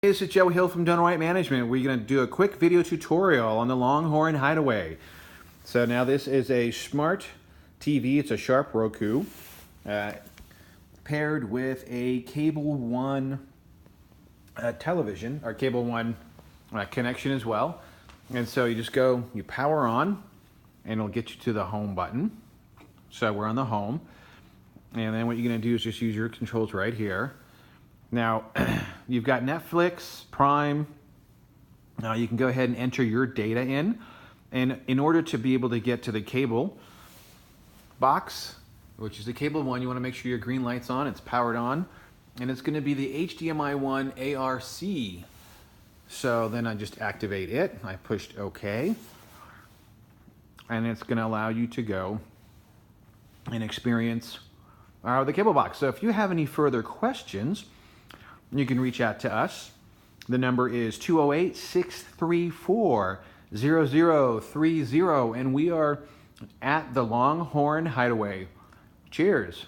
This is Joe Hill from DoneRight Management. We're going to do a quick video tutorial on the Longhorn Hideaway. So now this is a smart TV. It's a Sharp Roku paired with a Cable One television, or Cable One connection as well. And so you just go, you power on, and it'll get you to the home button. So we're on the home. And then what you're going to do is just use your controls right here. Now, you've got Netflix, Prime. Now you can go ahead and enter your data in. And in order to be able to get to the cable box, which is the Cable One, you want to make sure your green light's on, it's powered on. And it's going to be the HDMI 1 ARC. So then I just activate it. I pushed OK. And it's going to allow you to go and experience the cable box. So if you have any further questions, you can reach out to us. The number is 208-634-0030, and we are at the Longhorn Hideaway. Cheers.